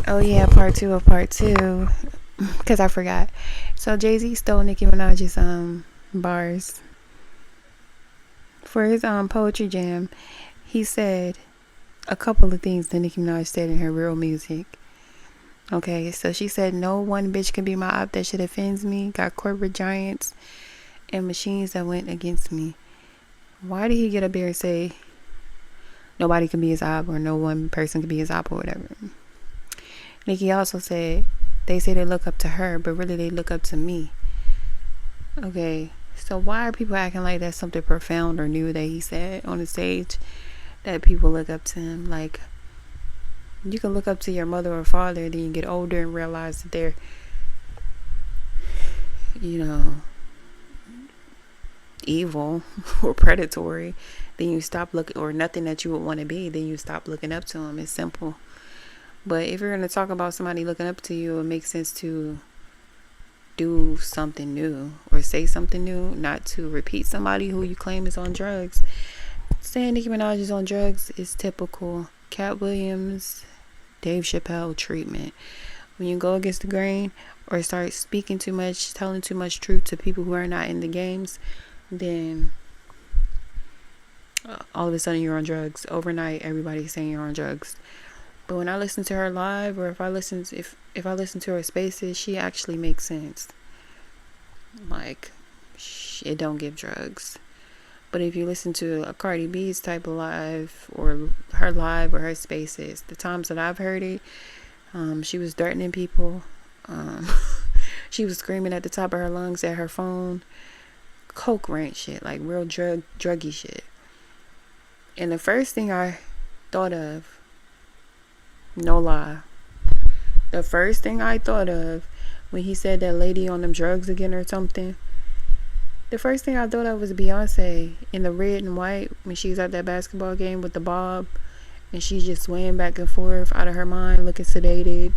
Oh yeah, part two of part two. Cause I forgot. So Jay-Z stole Nicki Minaj's bars for his poetry jam. He said a couple of things that Nicki Minaj said in her real music. Okay, so she said, "No one bitch can be my op. That shit offends me. Got corporate giants and machines that went against me." Why did he get up there and say nobody can be his op or no one person can be his op or whatever? Nicki also said, "They say they look up to her, but really they look up to me." Okay, so why are people acting like that's something profound or new that he said on the stage, that people look up to him? Like, you can look up to your mother or father, then you get older and realize that they're, you know, evil or predatory. Then you stop looking, or nothing that you would want to be, then you stop looking up to them. It's simple. But if you're going to talk about somebody looking up to you, it makes sense to do something new or say something new, not to repeat somebody who you claim is on drugs. Saying Nicki Minaj is on drugs is typical Katt Williams, Dave Chapelle treatment. When you go against the grain or start speaking too much, telling too much truth to people who are not in the games, then all of a sudden you're on drugs. Overnight, everybody's saying you're on drugs. But when I listen to her live, or if I listen to her spaces, she actually makes sense. Like, it don't give drugs. But if you listen to a Cardi B's type of live, or her spaces, the times that I've heard it, she was threatening people. She was screaming at the top of her lungs at her phone. Coke rant shit, like real druggy shit. And the first thing I thought of, no lie, the first thing I thought of when he said that lady on them drugs again or something, the first thing I thought of was Beyonce in the red and white when she was at that basketball game with the bob and she's just swaying back and forth out of her mind, looking sedated.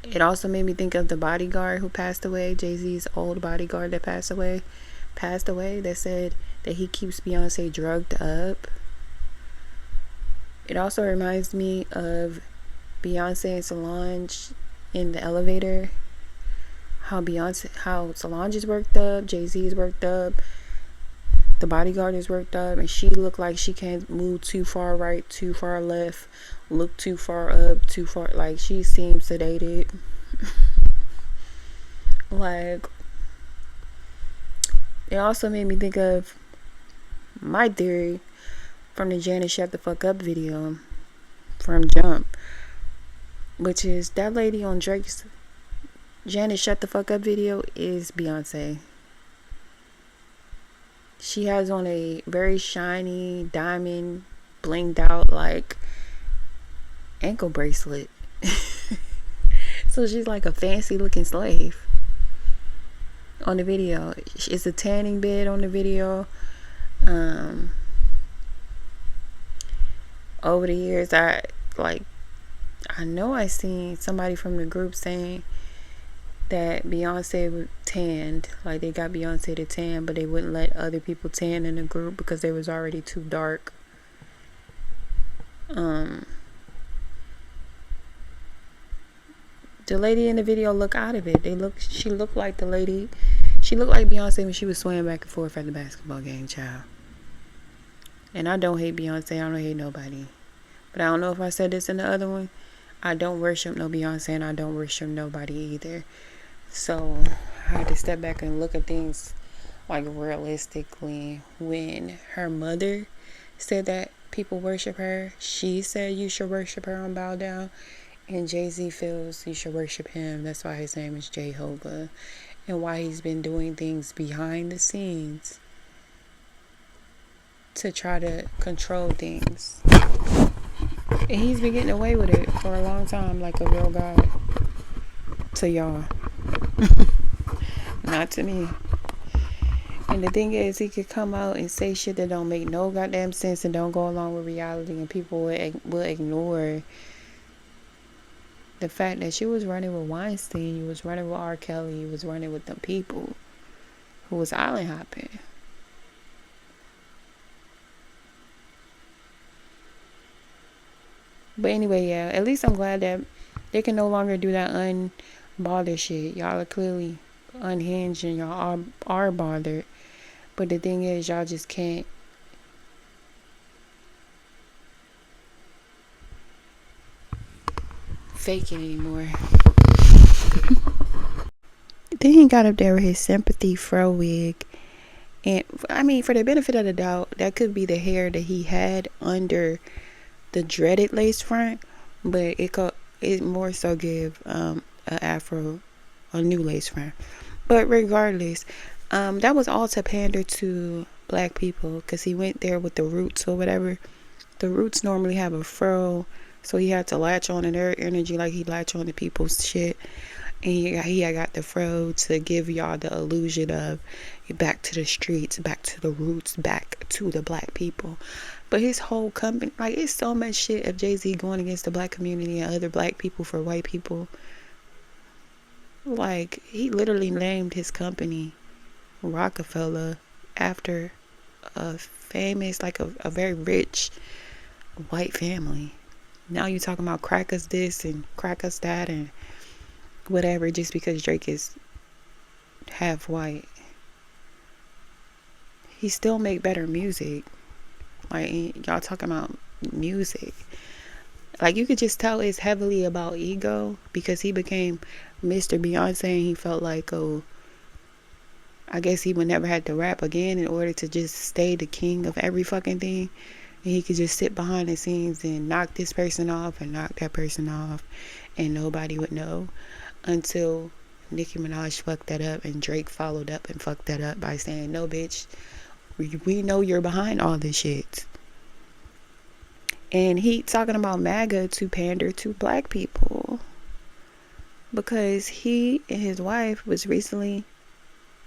It also made me think of the bodyguard who passed away, Jay-Z's old bodyguard that passed away, that said that he keeps Beyonce drugged up. It also reminds me of Beyonce and Solange in the elevator. How Solange is worked up, Jay-Z is worked up, the bodyguard is worked up, and she looked like she can't move too far right, too far left, look too far up, too far, like she seems sedated. Like, it also made me think of my theory from the Janet Shut the Fuck Up video from Jump, which is that lady on Drake's Janet Shut the Fuck Up video is Beyonce. She has on a very shiny diamond blinged out like ankle bracelet. So she's like a fancy looking slave on the video. It's a tanning bed on the video. Over the years, I know I seen somebody from the group saying that Beyonce tanned, like they got Beyonce to tan, but they wouldn't let other people tan in the group because they was already too dark. The lady in the video looked out of it. She looked like the lady. She looked like Beyonce when she was swaying back and forth at the basketball game, child. And I don't hate Beyonce. I don't hate nobody. But I don't know if I said this in the other one. I don't worship no Beyonce, and I don't worship nobody either. So I had to step back and look at things like realistically. When her mother said that people worship her, she said you should worship her and bow down. And Jay-Z feels you should worship him. That's why his name is Jehovah. And why he's been doing things behind the scenes to try to control things. And he's been getting away with it for a long time, like a real god. To y'all. Not to me. And the thing is, he could come out and say shit that don't make no goddamn sense and don't go along with reality, and people will ignore the fact that she was running with Weinstein, you was running with R. Kelly, you was running with them people who was island hopping. But anyway, yeah, at least I'm glad that they can no longer do that unbothered shit. Y'all are clearly unhinged and y'all are bothered. But the thing is, y'all just can't fake it anymore. Then he got up there with his sympathy fro wig. And I mean, for the benefit of the doubt, that could be the hair that he had under the dreaded lace front, but it more so give a afro, a new lace front. But regardless, that was all to pander to black people because he went there with the Roots or whatever. The Roots normally have a fro, so he had to latch on to their energy like he latch on to people's shit. And he had got the fro to give y'all the illusion of back to the streets, back to the roots, back to the black people. But his whole company, like, it's so much shit of Jay-Z going against the black community and other black people for white people. Like, he literally named his company Rockefeller after a famous, like a very rich white family. Now you talking about crack us this and crack us that and whatever just because Drake is half white. He still make better music. Like, y'all talking about music. Like, you could just tell it's heavily about ego because he became Mr. Beyonce and he felt like, oh, I guess he would never have to rap again in order to just stay the king of every fucking thing. And he could just sit behind the scenes and knock this person off and knock that person off and nobody would know until Nicki Minaj fucked that up and Drake followed up and fucked that up by saying, no, bitch, we know you're behind all this shit. And he talking about MAGA to pander to black people because he and his wife was recently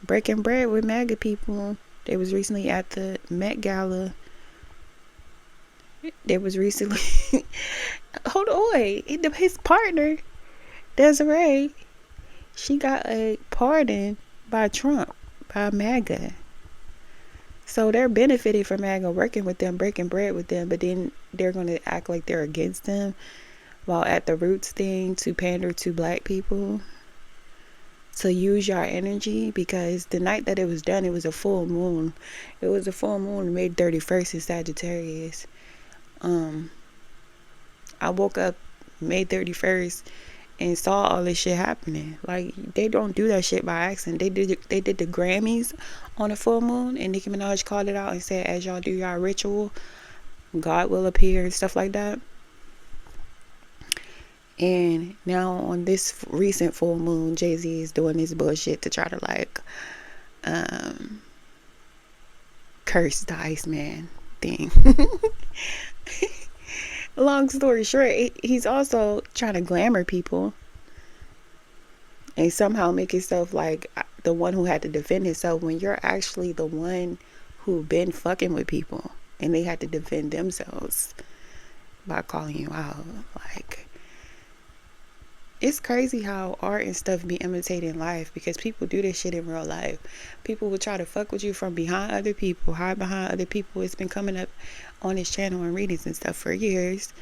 breaking bread with MAGA people. They was recently at the Met Gala. There was recently hold on, wait, his partner Desiree, she got a pardon by Trump, by MAGA. So they're benefited from MAGA working with them, breaking bread with them, but then they're going to act like they're against them while at the Roots thing to pander to black people, to use your energy, because the night that it was done, it was a full moon. It was a full moon May 31st in Sagittarius. I woke up May 31st and saw all this shit happening. Like, they don't do that shit by accident. They did the Grammys on a full moon, and Nicki Minaj called it out and said, as y'all do y'all ritual, God will appear and stuff like that. And now on this recent full moon, Jay-Z is doing this bullshit to try to like curse the Iceman thing. Long story short, he's also trying to glamour people and somehow make himself like the one who had to defend himself when you're actually the one who been fucking with people and they had to defend themselves by calling you out. Like, it's crazy how art and stuff be imitating life because people do this shit in real life. People will try to fuck with you from behind other people, hide behind other people. It's been coming up on his channel and readings and stuff for years.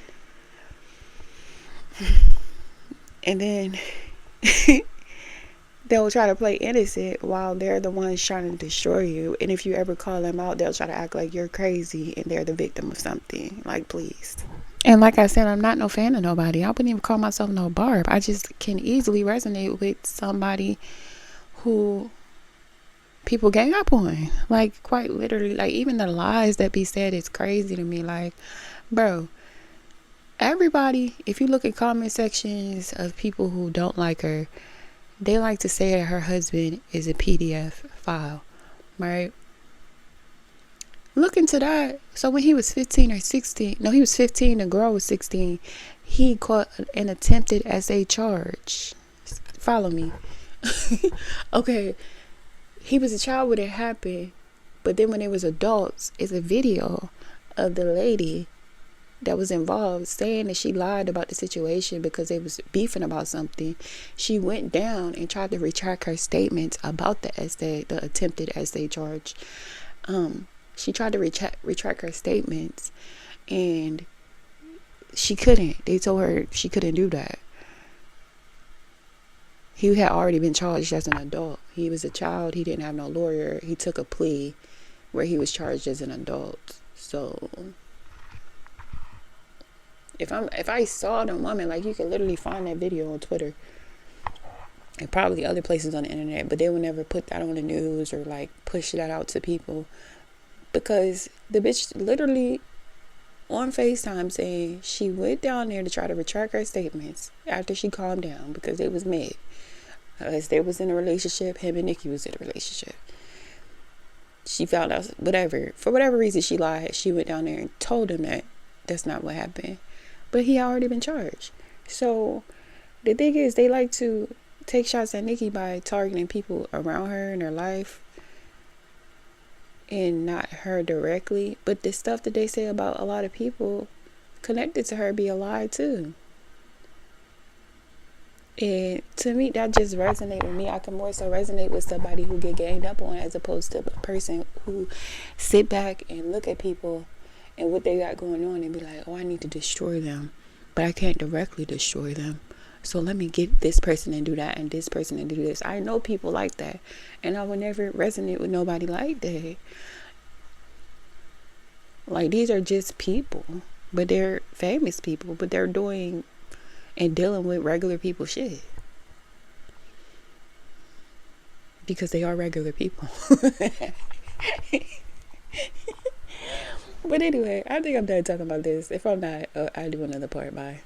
And then they'll try to play innocent while they're the ones trying to destroy you. And if you ever call them out, they'll try to act like you're crazy and they're the victim of something. Like, please. And like I said, I'm not no fan of nobody. I wouldn't even call myself no barb. I just can easily resonate with somebody who people gang up on. Like, quite literally. Like, even the lies that be said is crazy to me. Like, bro, everybody, if you look at comment sections of people who don't like her, they like to say that her husband is a PDF file, right? Look into that. So when he was 15 or 16, no, he was 15, the girl was 16, he caught an attempted SA charge. Follow me. Okay, he was a child when it happened, but then when it was adults, it's a video of the lady that was involved saying that she lied about the situation because they was beefing about something. She went down and tried to retract her statements about the attempted SA charge. She tried to retract her statements, and she couldn't. They told her she couldn't do that. He had already been charged as an adult. He was a child. He didn't have no lawyer. He took a plea where he was charged as an adult. So if I saw the woman, like, you could literally find that video on Twitter and probably other places on the internet, but they would never put that on the news or like push that out to people, because the bitch literally on FaceTime saying she went down there to try to retract her statements after she calmed down because they was mad. As they was in a relationship, him and Nicki was in a relationship. She found out, for whatever reason she lied. She went down there and told him that that's not what happened. But he already been charged. So the thing is, they like to take shots at Nicki by targeting people around her in her life and not her directly. But the stuff that they say about a lot of people connected to her be a lie too. And to me, that just resonated with me. I can more so resonate with somebody who get ganged up on as opposed to a person who sit back and look at people and what they got going on and be like, oh, I need to destroy them, but I can't directly destroy them. So let me get this person and do that and this person and do this. I know people like that, and I would never resonate with nobody like that. Like, these are just people, but they're famous people, but they're doing and dealing with regular people shit because they are regular people. But anyway, I think I'm done talking about this. If I'm not, I'll do another part. Bye.